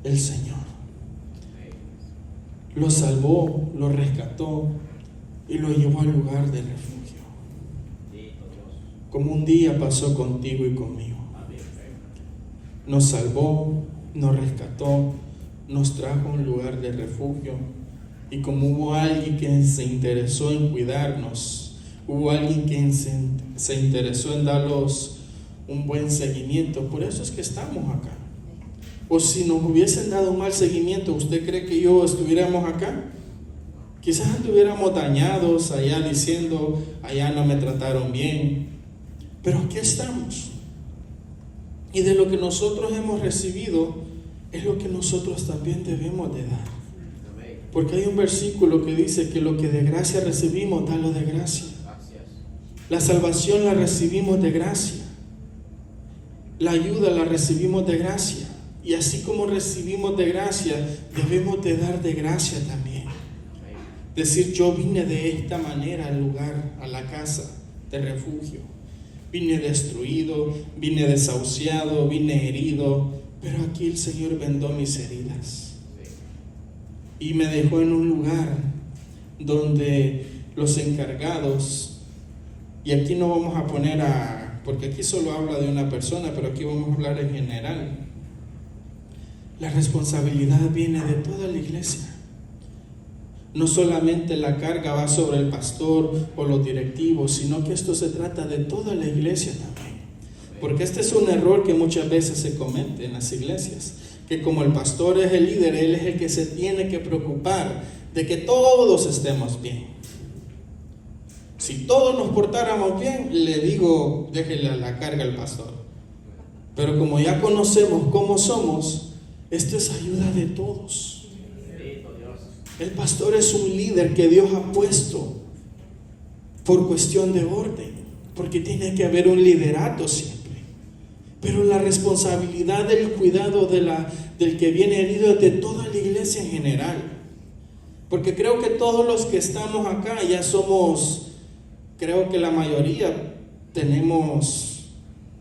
el Señor. Lo salvó, lo rescató y lo llevó al lugar de refugio, como un día pasó contigo y conmigo. Nos salvó, nos rescató, nos trajo a un lugar de refugio, y como hubo alguien que se interesó en cuidarnos, hubo alguien que se interesó en darnos un buen seguimiento, por eso es que estamos acá. O si nos hubiesen dado un mal seguimiento, ¿usted cree que yo estuviéramos acá? Quizás anduviéramos dañados allá diciendo, allá no me trataron bien. Pero aquí estamos. Y de lo que nosotros hemos recibido es lo que nosotros también debemos de dar. Porque hay un versículo que dice que lo que de gracia recibimos, dalo de gracia. La salvación la recibimos de gracia. La ayuda la recibimos de gracia. Y así como recibimos de gracia, debemos de dar de gracia también. Decir, yo vine de esta manera al lugar, a la casa de refugio. Vine destruido, vine desahuciado, vine herido, pero aquí el Señor vendó mis heridas. Y me dejó en un lugar donde los encargados, y aquí no vamos a poner porque aquí solo habla de una persona, pero aquí vamos a hablar en general. La responsabilidad viene de toda la iglesia. No solamente la carga va sobre el pastor o los directivos, sino que esto se trata de toda la iglesia también. Porque este es un error que muchas veces se comete en las iglesias, que como el pastor es el líder, él es el que se tiene que preocupar de que todos estemos bien. Si todos nos portáramos bien, le digo, déjele la carga al pastor. Pero como ya conocemos cómo somos, esto es ayuda de todos. El pastor es un líder que Dios ha puesto por cuestión de orden, porque tiene que haber un liderato siempre. Pero la responsabilidad del cuidado del que viene herido es de toda la iglesia en general. Porque creo que todos los que estamos acá ya somos, creo que la mayoría tenemos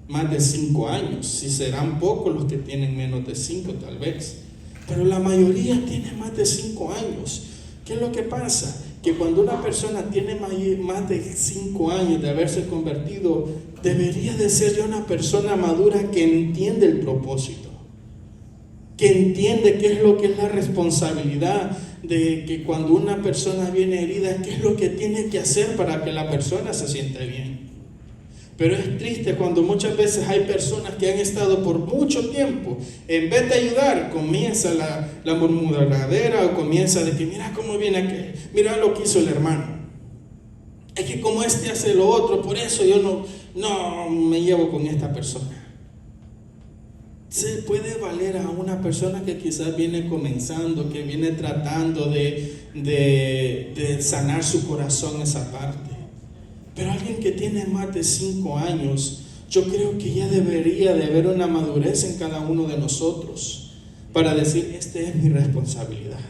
más de 5 años. Si serán pocos los que tienen menos de 5 tal vez. Pero la mayoría tiene más de 5 años. ¿Qué es lo que pasa? Que cuando una persona tiene más de 5 años de haberse convertido, debería de ser ya una persona madura que entiende el propósito, que entiende qué es lo que es la responsabilidad de que cuando una persona viene herida, qué es lo que tiene que hacer para que la persona se sienta bien. Pero es triste cuando muchas veces hay personas que han estado por mucho tiempo, en vez de ayudar, comienza la murmuradera o comienza de que mira cómo viene aquel, mira lo que hizo el hermano. Es que como este hace lo otro, por eso yo no me llevo con esta persona. Se puede valer a una persona que quizás viene comenzando, que viene tratando de sanar su corazón esa parte. Pero alguien que tiene más de 5 años, yo creo que ya debería de haber una madurez en cada uno de nosotros para decir, esta es mi responsabilidad.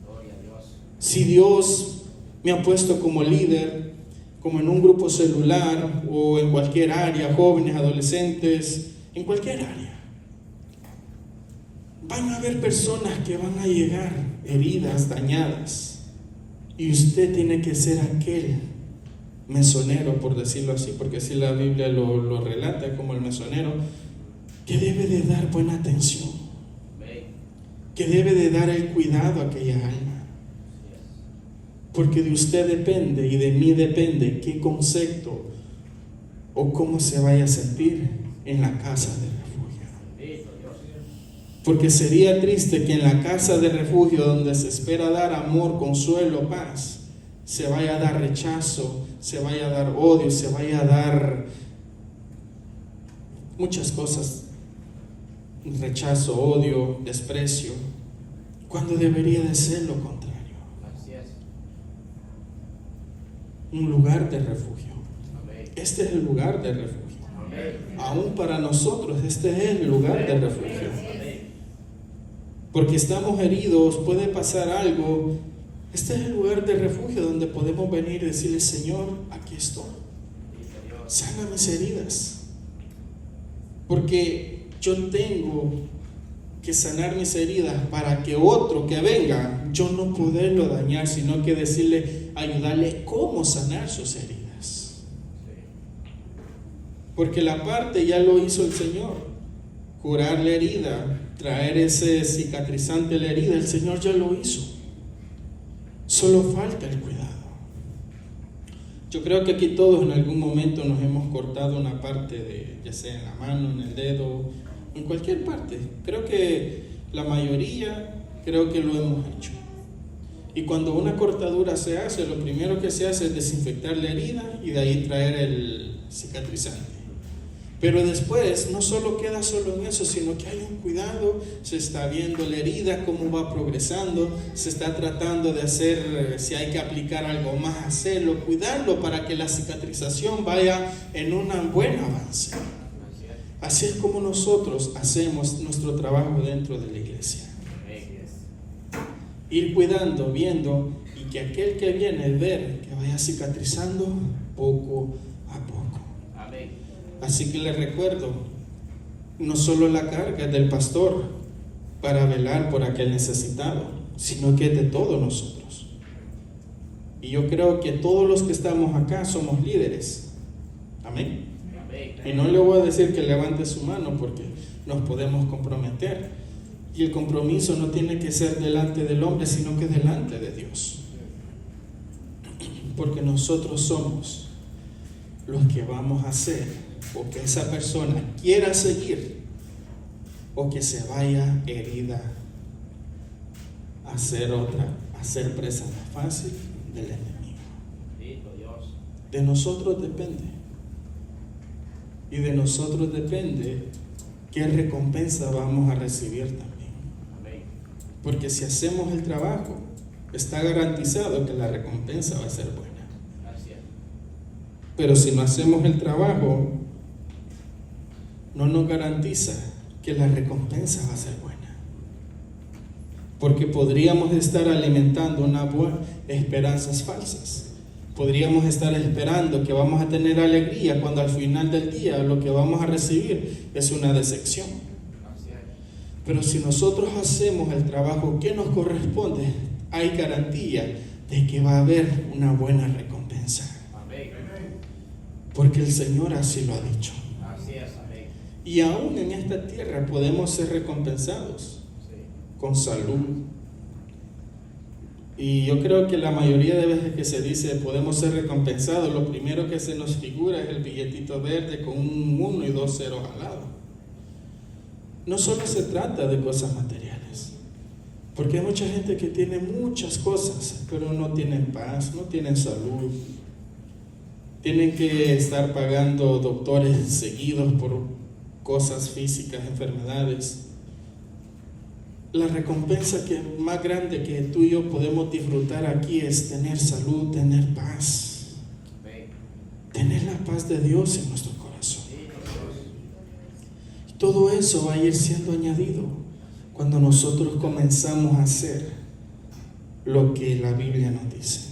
Gloria a Dios. Si Dios me ha puesto como líder, como en un grupo celular o en cualquier área, jóvenes, adolescentes, en cualquier área, van a haber personas que van a llegar heridas, dañadas, y usted tiene que ser aquel mesonero, por decirlo así, porque así la Biblia lo relata como el mesonero, que debe de dar buena atención, que debe de dar el cuidado a aquella alma, porque de usted depende y de mí depende qué concepto o cómo se vaya a sentir en la casa de refugio. Porque sería triste que en la casa de refugio, donde se espera dar amor, consuelo, paz, se vaya a dar rechazo, se vaya a dar odio, se vaya a dar muchas cosas, rechazo, odio, desprecio, cuando debería de ser lo contrario. Un lugar de refugio. Este es el lugar de refugio. Aún para nosotros este es el lugar de refugio. Porque estamos heridos, puede pasar algo. Este es el lugar de refugio donde podemos venir y decirle, Señor, aquí estoy. Sana mis heridas. Porque yo tengo que sanar mis heridas para que otro que venga, yo no poderlo dañar, sino que decirle, ayudarle cómo sanar sus heridas. Porque la parte ya lo hizo el Señor. Curar la herida, traer ese cicatrizante a la herida, el Señor ya lo hizo. Solo falta el cuidado. Yo creo que aquí todos en algún momento nos hemos cortado una parte ya sea en la mano, en el dedo, en cualquier parte. Creo que la mayoría, creo que lo hemos hecho. Y cuando una cortadura se hace, lo primero que se hace es desinfectar la herida y de ahí traer el cicatrizante. Pero después no solo queda solo en eso, sino que hay un cuidado, se está viendo la herida, cómo va progresando, se está tratando de hacer, si hay que aplicar algo más, hacerlo, cuidarlo para que la cicatrización vaya en un buen avance. Así es como nosotros hacemos nuestro trabajo dentro de la iglesia. Ir cuidando, viendo, y que aquel que viene ver que vaya cicatrizando poco a poco. Así que les recuerdo, no solo la carga es del pastor para velar por aquel necesitado, sino que es de todos nosotros. Y yo creo que todos los que estamos acá somos líderes. Amén. Y no le voy a decir que levante su mano porque nos podemos comprometer. Y el compromiso no tiene que ser delante del hombre, sino que delante de Dios. Porque nosotros somos los que vamos a hacer o que esa persona quiera seguir o que se vaya herida a ser presa más fácil del enemigo. De nosotros depende. Y de nosotros depende qué recompensa vamos a recibir también. Porque si hacemos el trabajo, está garantizado que la recompensa va a ser buena. Pero si no hacemos el trabajo, no nos garantiza que la recompensa va a ser buena. Porque podríamos estar alimentando esperanzas falsas. Podríamos estar esperando que vamos a tener alegría cuando al final del día lo que vamos a recibir es una decepción. Pero si nosotros hacemos el trabajo que nos corresponde, hay garantía de que va a haber una buena recompensa. Porque el Señor así lo ha dicho. Y aún en esta tierra podemos ser recompensados con salud. Y yo creo que la mayoría de veces que se dice podemos ser recompensados, lo primero que se nos figura es el billetito verde con un 1 y 2 ceros al lado. No solo se trata de cosas materiales, porque hay mucha gente que tiene muchas cosas, pero no tienen paz, no tienen salud. Tienen que estar pagando doctores seguidos por cosas físicas, enfermedades. La recompensa más grande que tú y yo podemos disfrutar aquí es tener salud, tener paz. Tener la paz de Dios en nuestro corazón. Y todo eso va a ir siendo añadido cuando nosotros comenzamos a hacer lo que la Biblia nos dice.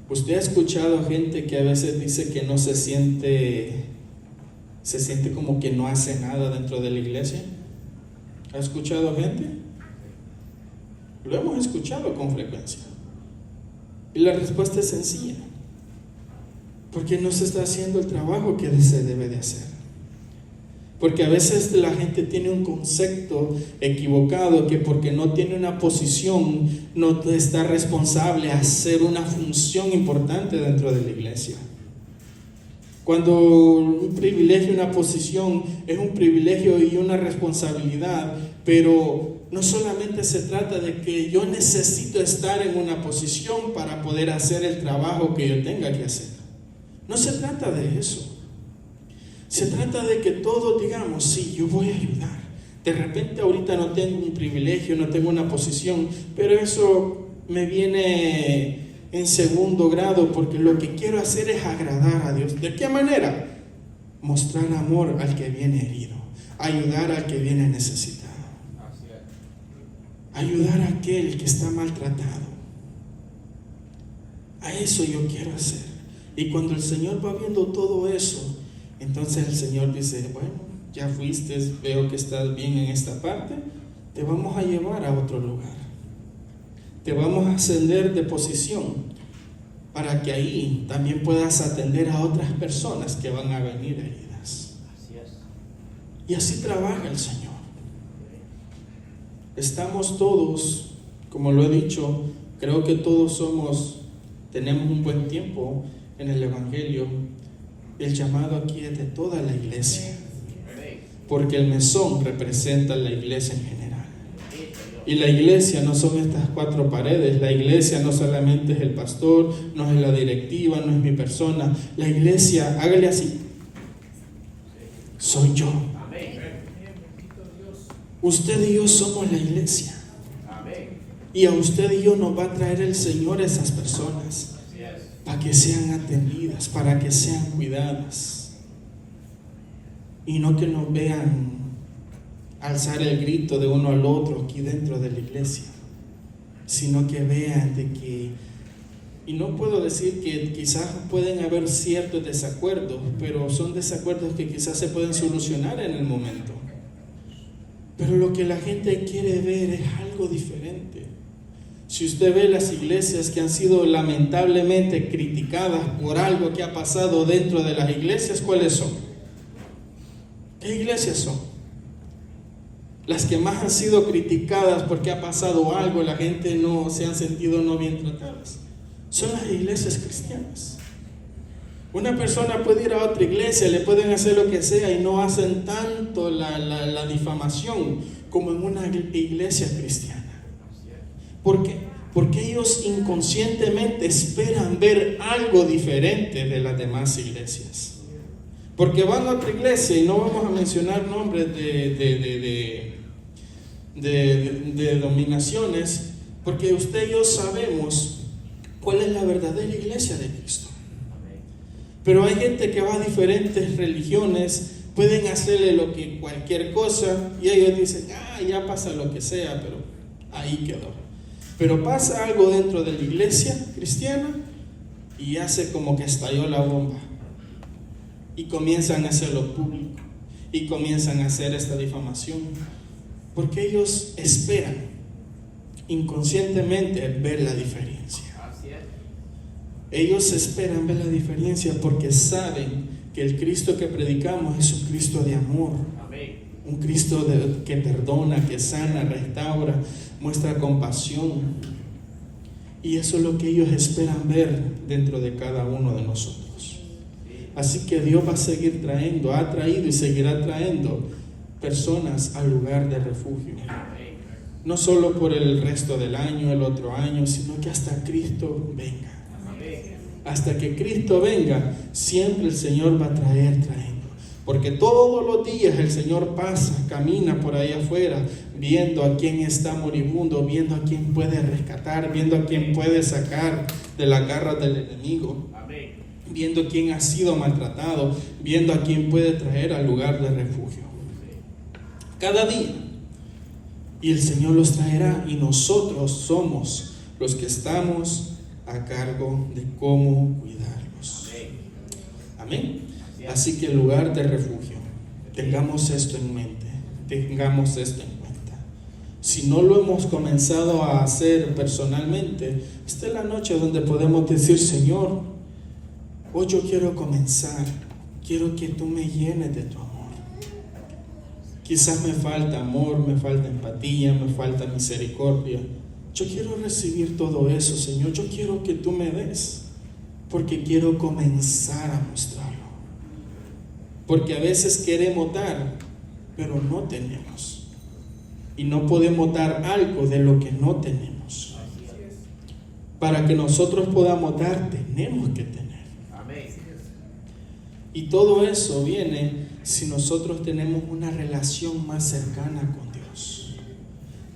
¿Usted ha escuchado gente que a veces dice que no se siente como que no hace nada dentro de la iglesia? ¿Ha escuchado gente? Lo hemos escuchado con frecuencia. Y la respuesta es sencilla. Porque no se está haciendo el trabajo que se debe de hacer. Porque a veces la gente tiene un concepto equivocado que porque no tiene una posición no está responsable a hacer una función importante dentro de la iglesia. Cuando un privilegio, una posición es un privilegio y una responsabilidad, pero no solamente se trata de que yo necesito estar en una posición para poder hacer el trabajo que yo tenga que hacer. No se trata de eso. Se trata de que todos digamos, sí, yo voy a ayudar. De repente ahorita no tengo un privilegio, no tengo una posición, pero eso me viene en segundo grado porque lo que quiero hacer es agradar a Dios. ¿De qué manera? Mostrar amor al que viene herido, ayudar al que viene necesitado, ayudar a aquel que está maltratado. A eso yo quiero hacer. Y cuando el Señor va viendo todo eso, entonces el Señor dice, bueno, ya fuiste, veo que estás bien en esta parte, te vamos a llevar a otro lugar. Te vamos a ascender de posición para que ahí también puedas atender a otras personas que van a venir heridas. Así es. Y así trabaja el Señor. Estamos todos, como lo he dicho, creo que todos tenemos un buen tiempo en el Evangelio. El llamado aquí es de toda la iglesia, porque el mesón representa la iglesia en general. Y la iglesia no son estas 4 paredes. La iglesia no solamente es el pastor, no es la directiva, no es mi persona. La iglesia, hágale así, soy yo. Usted y yo somos la iglesia. Y a usted y yo nos va a traer el Señor esas personas para que sean atendidas, para que sean cuidadas. Y no que nos vean alzar el grito de uno al otro aquí dentro de la iglesia, sino que vean de que, y no puedo decir que quizás pueden haber ciertos desacuerdos, pero son desacuerdos que quizás se pueden solucionar en el momento. Pero lo que la gente quiere ver es algo diferente. Si usted ve las iglesias que han sido lamentablemente criticadas por algo que ha pasado dentro de las iglesias, ¿cuáles son? ¿Qué iglesias son? Las que más han sido criticadas porque ha pasado algo, la gente no se han sentido no bien tratadas, son las iglesias cristianas. Una persona puede ir a otra iglesia, le pueden hacer lo que sea y no hacen tanto la difamación como en una iglesia cristiana. ¿Por qué? Porque ellos inconscientemente esperan ver algo diferente de las demás iglesias. Porque van a otra iglesia, y no vamos a mencionar nombres de denominaciones, porque usted y yo sabemos cuál es la verdadera iglesia de Cristo. Pero hay gente que va a diferentes religiones, pueden hacerle cualquier cosa, y ellos dicen, ya pasa lo que sea, pero ahí quedó. Pero pasa algo dentro de la iglesia cristiana y hace como que estalló la bomba. Y comienzan a hacerlo público. Y comienzan a hacer esta difamación. Porque ellos esperan inconscientemente ver la diferencia. Ellos esperan ver la diferencia porque saben que el Cristo que predicamos es un Cristo de amor. Un Cristo que perdona, que sana, restaura, muestra compasión. Y eso es lo que ellos esperan ver dentro de cada uno de nosotros. Así que Dios va a seguir trayendo, ha traído y seguirá trayendo personas al lugar de refugio. No solo por el resto del año, el otro año, sino que hasta Cristo venga. Hasta que Cristo venga, siempre el Señor va a trayendo. Porque todos los días el Señor pasa, camina por ahí afuera, viendo a quién está moribundo, viendo a quién puede rescatar, viendo a quién puede sacar de las garras del enemigo, viendo a quién ha sido maltratado, viendo a quién puede traer al lugar de refugio. Cada día. Y el Señor los traerá, y nosotros somos los que estamos a cargo de cómo cuidarlos. Amén. Así que el lugar de refugio, tengamos esto en mente, tengamos esto en cuenta. Si no lo hemos comenzado a hacer personalmente, esta es la noche donde podemos decir, Señor, hoy yo quiero comenzar, quiero que tú me llenes de tu amor. Quizás me falta amor, me falta empatía, me falta misericordia. Yo quiero recibir todo eso, Señor, yo quiero que tú me des, porque quiero comenzar a mostrarlo. Porque a veces queremos dar, pero no tenemos. Y no podemos dar algo de lo que no tenemos. Para que nosotros podamos dar, tenemos que tener. Y todo eso viene si nosotros tenemos una relación más cercana con Dios.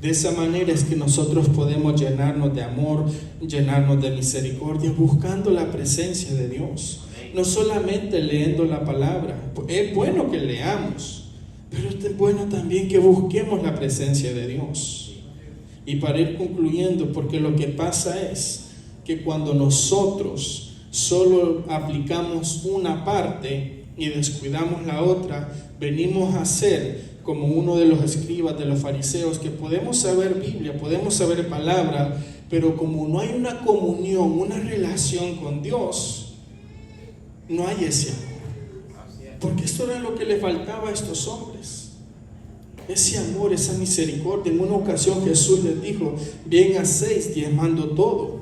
De esa manera es que nosotros podemos llenarnos de amor, llenarnos de misericordia, buscando la presencia de Dios. No solamente leyendo la palabra, es bueno que leamos, pero es bueno también que busquemos la presencia de Dios. Y para ir concluyendo, porque lo que pasa es que cuando nosotros solo aplicamos una parte y descuidamos la otra, venimos a ser como uno de los escribas, de los fariseos, que podemos saber Biblia, podemos saber palabra, pero como no hay una comunión, una relación con Dios, no hay ese amor. Porque esto era lo que le faltaba a estos hombres. Ese amor, esa misericordia. En una ocasión Jesús les dijo, bien hacéis diezmando todo,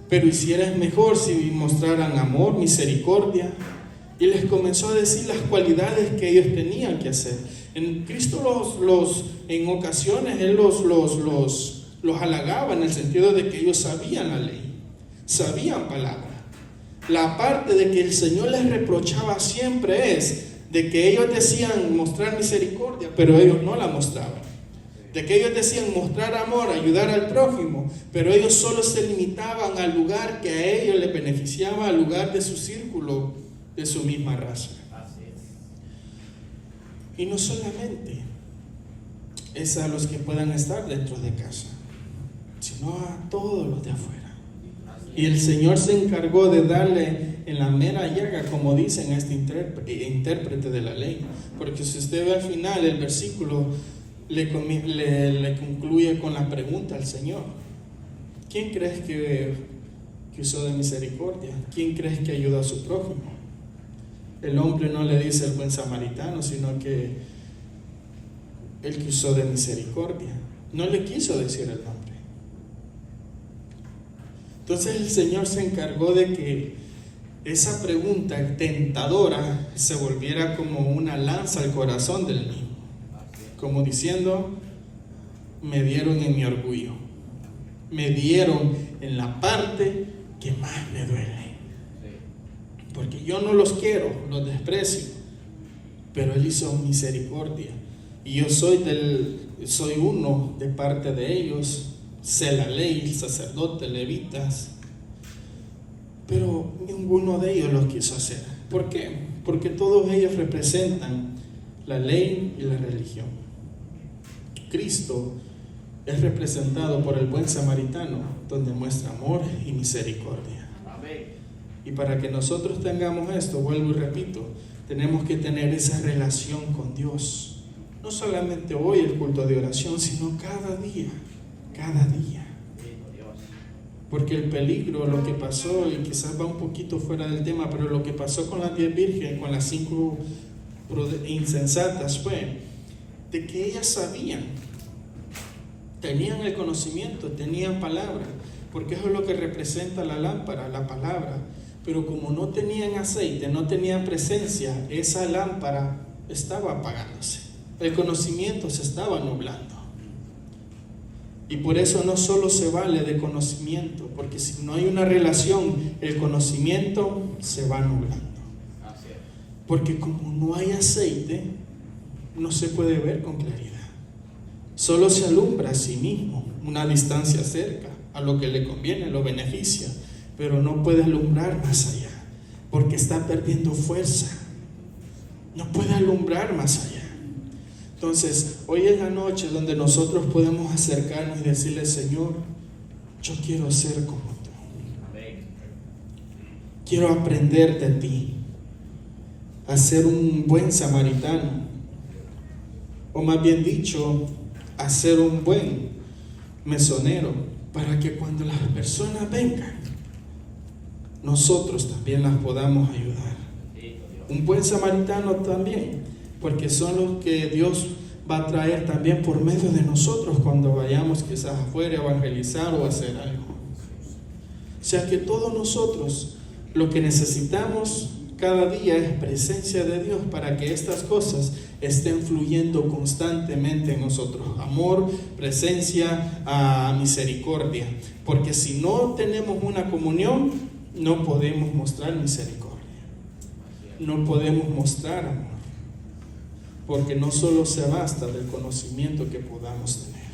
pero hicierais mejor si mostraran amor, misericordia. Y les comenzó a decir las cualidades que ellos tenían que hacer. En Cristo en ocasiones Él los halagaba en el sentido de que ellos sabían la ley, sabían palabra. La parte de que el Señor les reprochaba siempre es de que ellos decían mostrar misericordia, pero ellos no la mostraban. De que ellos decían mostrar amor, ayudar al prójimo, pero ellos solo se limitaban al lugar que a ellos les beneficiaba, al lugar de su círculo, de su misma raza. Y no solamente es a los que puedan estar dentro de casa, sino a todos los de afuera. Y el Señor se encargó de darle en la mera llaga, como dicen este intérprete de la ley. Porque si usted ve al final el versículo, le concluye con la pregunta al Señor: ¿quién crees que usó de misericordia? ¿Quién crees que ayudó a su prójimo? El hombre no le dice el buen samaritano, sino que el que usó de misericordia. No le quiso decir el nombre. Entonces el Señor se encargó de que esa pregunta tentadora se volviera como una lanza al corazón del niño, como diciendo: me dieron en mi orgullo, me dieron en la parte que más me duele, porque yo no los quiero, los desprecio, pero Él hizo misericordia y yo soy uno de parte de ellos. Sé la ley, sacerdote, levitas, pero ninguno de ellos lo quiso hacer. ¿Por qué? Porque todos ellos representan la ley y la religión. Cristo es representado por el buen samaritano, donde muestra amor y misericordia. Amén. Y para que nosotros tengamos esto, vuelvo y repito, tenemos que tener esa relación con Dios. No solamente hoy el culto de oración, sino cada día. Cada día. Porque el peligro, lo que pasó, y quizás va un poquito fuera del tema, pero lo que pasó con las 10 vírgenes, con las 5 insensatas, fue de que ellas sabían, tenían el conocimiento, tenían palabra, porque eso es lo que representa la lámpara, la palabra. Pero como no tenían aceite, no tenían presencia, esa lámpara estaba apagándose, el conocimiento se estaba nublando. Y por eso no solo se vale de conocimiento, porque si no hay una relación, el conocimiento se va nublando. Porque como no hay aceite, no se puede ver con claridad. Solo se alumbra a sí mismo, una distancia cerca, a lo que le conviene, lo beneficia, pero no puede alumbrar más allá, porque está perdiendo fuerza. No puede alumbrar más allá. Entonces, hoy es la noche donde nosotros podemos acercarnos y decirle: Señor, yo quiero ser como tú. Quiero aprender de ti, a ser un buen samaritano, o más bien dicho, a ser un buen mesonero, para que cuando las personas vengan, nosotros también las podamos ayudar. Un buen samaritano también, porque son los que Dios va a traer también por medio de nosotros cuando vayamos quizás afuera a evangelizar o a hacer algo. O sea que todos nosotros lo que necesitamos cada día es presencia de Dios para que estas cosas estén fluyendo constantemente en nosotros. Amor, presencia, misericordia. Porque si no tenemos una comunión, no podemos mostrar misericordia. No podemos mostrar amor. Porque no solo se basta del conocimiento que podamos tener,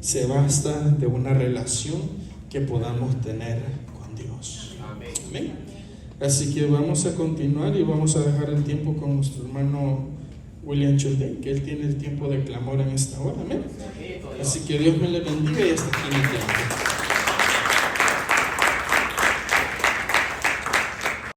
se basta de una relación que podamos tener con Dios. Amén. Así que vamos a continuar y vamos a dejar el tiempo con nuestro hermano William Chudey, que él tiene el tiempo de clamor en esta hora. Amén. Así que Dios me le bendiga y hasta aquí mi tiempo.